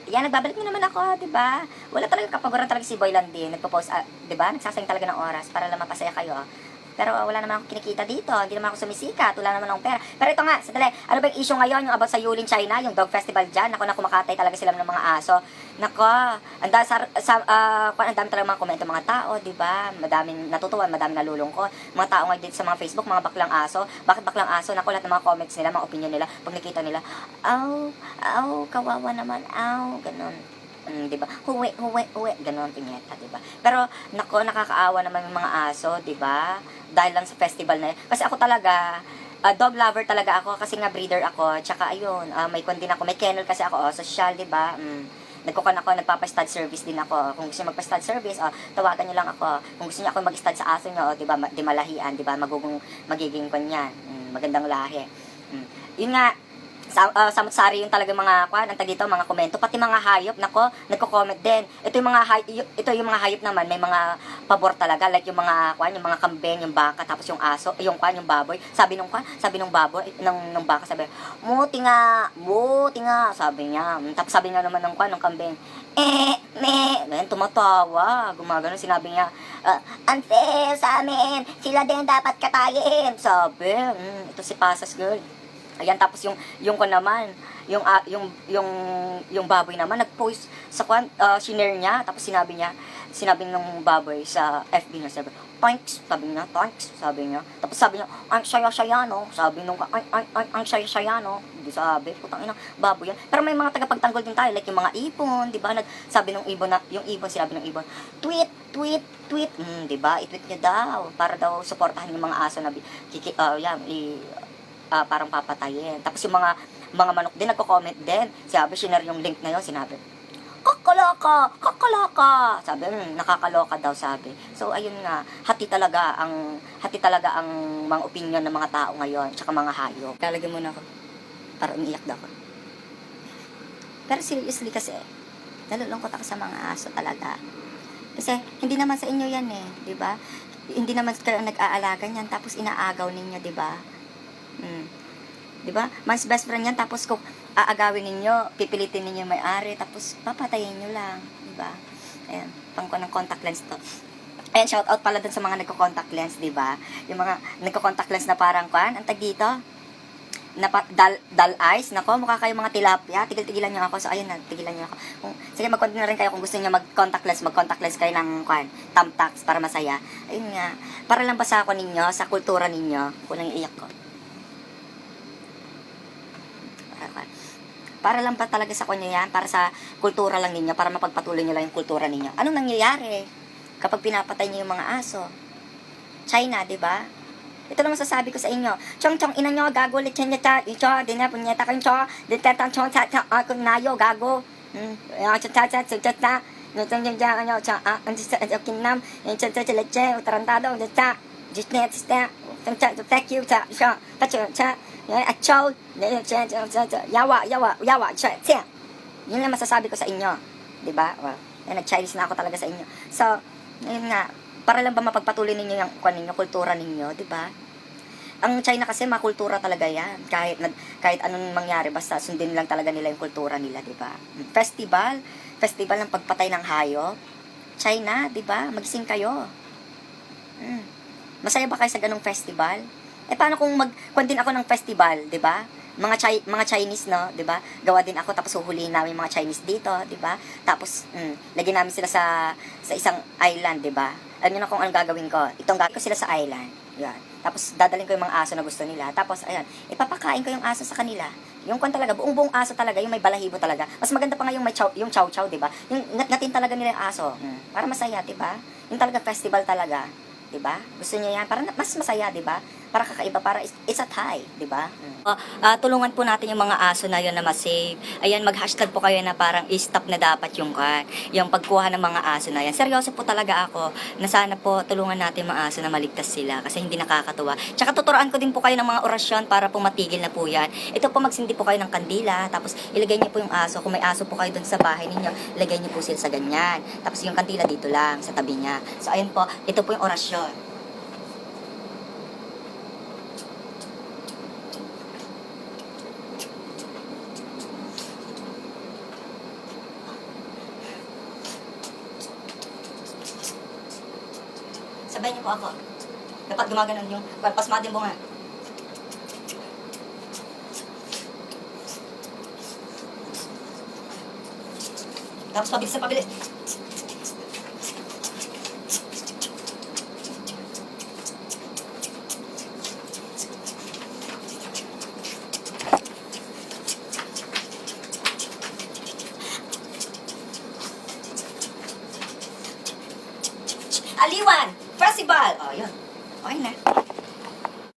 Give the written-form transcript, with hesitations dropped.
yan, nagbabalik mo naman ako, di ba? Wala talaga kapaguran talaga si Boy Landin. Nagpo-post, di ba? Nagsasayang talaga ng oras para lang mapasaya kayo. Pero wala naman akong kinikita dito. Hindi naman ako sumisikat. Wala naman akong pera. Pero ito nga, sandali. Ano ba yung issue ngayon? Yung about sa Yulin, China? Yung dog festival dyan? Naku, kumakatay talaga sila ng mga aso. Naku, ang dami talaga mga komento mga tao, di ba? Madaming natutuwa, madaming nalulungkot. Mga tao ngayon dito sa mga Facebook, mga baklang aso. Bakit baklang aso? Naku, lahat ng mga comments nila, mga opinion nila. Pag nakita nila, kawawa naman, ganun. Di ba? Huwi, ganon pinyeta, di ba? Pero nako, nakakaawa naman yung mga aso, di ba? Dahil lang sa festival na yun. Kasi ako talaga, dog lover talaga ako kasi nga breeder ako. Tsaka ayun, may kon din ako, may kennel kasi ako, social, di ba? Nagkukan ako, nagpapa-stud service din ako. Kung gusto niyo magpa-stud service, tawagan niyo lang ako. Kung gusto niyo ako mag-stud sa aso niyo, di ba? Di malahian, di ba? Magiging kanyan. Magandang lahi. Yun nga, samot-sari yung talaga mga dito, mga komento, pati mga hayop, nako, nagko-comment din. Ito yung mga hayop naman, may mga pabor talaga, like yung mga yung mga kambing, yung baka, tapos yung aso, yung baboy. Sabi nung baboy, ng baka, sabi, muti nga, sabi niya. Tapos sabi nga naman ng kambing, ngayon tumatawa, gumagano, sinabi niya, unfair sa amin, sila din dapat katayin. Sabi, ito si Pasas girl. Ayan, tapos yung ko naman, yung baboy naman, nag-post sa shinare niya, tapos sinabi ng baboy sa FB niya, sabi, thanks, sabi niya. Tapos sabi niya, ang saya-saya, no? Sabi nung, ang saya-saya, no? Hindi sabi, putang ina, baboy yan. Pero may mga tagapagtanggol din tayo, like yung mga ibon, di ba? Sabi ng ibon sinabi ng ibon, tweet, di ba? I-tweet niya daw, para daw suportahan yung mga aso na, parang papatayin. Tapos yung mga manok din, nagko-comment din. Sabi, sinare yung link na yun, sinabi, kakalaka. Sabi, nakakaloka daw, sabi. So, ayun nga, hati talaga ang mga opinion ng mga tao ngayon, tsaka mga hayop. Lalagyan mo na ako, para umiiyak daw ako. Pero seriously kasi, nalulungkot ako sa mga aso talaga. Kasi, hindi naman sa inyo yan di ba? Hindi naman kayo nag-aalaga niyan, tapos inaagaw ninyo, di ba? Di ba? Man's best friend yan, tapos kung aagawin ninyo, pipilitin ninyo yung may-ari, tapos papatayin nyo lang, di ba? Ayan, pang ko ng contact lens to. Ayan, shout out pala dun sa mga nagko-contact lens, di ba? Yung mga nagko-contact lens na parang ang tag dito, dull eyes, nako, mukha kayo mga tilapia, tigil-tigilan nyo ako, so ayun na, tigilan nyo ako. Sige, mag-contact na rin kayo kung gusto nyo mag-contact lens kayo ng thumbtacks para masaya. Ayun nga, para lang ba sa ako ninyo, sa kultura ninyo, kulang iiyak ko. Para lang pa talaga sa kanya yan, para sa kultura lang ninyo, para mapagpatuloy nyo lang yung kultura ninyo. Anong nangyayari kapag pinapatay nyo yung mga aso? China, di ba? Ito lang masasabi ko sa inyo. Chong, ina nyo, gago, lityan nyo ta, icho, di na, punyeta kang cho, di ta, chong, kung nayo, gago. Yun lang masasabi ko sa inyo, di ba? Nag-Chinese na ako talaga sa inyo. So, yun nga, para lang ba mapagpatuloy ninyo yung kultura ninyo, di ba? Ang China kasi makultura talaga yan. Kahit anong mangyari, basta sundin lang talaga nila yung kultura nila, di ba? Festival ng pagpatay ng hayop. China, di ba? Magising kayo. Masaya ba kayo sa ganung festival? Paano kung din ako ng festival, di ba? Mga Chinese, no, 'di ba? Gawa din ako, tapos huhulihin namin mga Chinese dito, 'di ba? Tapos lagyan namin sila sa isang island, 'di ba? Alam niyo na kung anong gagawin ko. Itong gagawin ko sila sa island. Yan. Tapos dadalhin ko yung mga aso na gusto nila. Tapos ayun, ipapakain ko yung aso sa kanila. Yung talaga, buong aso talaga, yung may balahibo talaga. Mas maganda pa nga yung chow, 'di ba? Yung ngatin talaga nila yung aso. Para masaya, 'di ba? Yung talaga festival talaga. 'Di ba? Gusto niya yan para mas masaya, 'di ba? Para kakaiba, para it's a tie, 'di ba? Tulungan po natin yung mga aso na 'yon na ma-save. Ayan, mag-hashtag po kayo na parang i-stop na dapat yung pagkuha ng mga aso na yan. Seryoso po talaga ako na sana po tulungan natin mga aso na maligtas sila kasi hindi nakakatuwa. Tsaka tuturuan ko din po kayo ng mga orasyon para po matigil na po yan. Ito po, magsindi po kayo ng kandila, tapos ilagay niyo po yung aso. Kung may aso po kayo dun sa bahay ninyo, ilagay niyo po sila sa ganyan. Tapos yung kandila dito lang, sa tabi niya. So ayun po, ito po yung orasyon. Sabay niyo po ako. Dapat gumaganon yung pasmado yung bunga. Tapos pabilis na pabilis. Aliwan! Festival! Oh, yun. Okay na.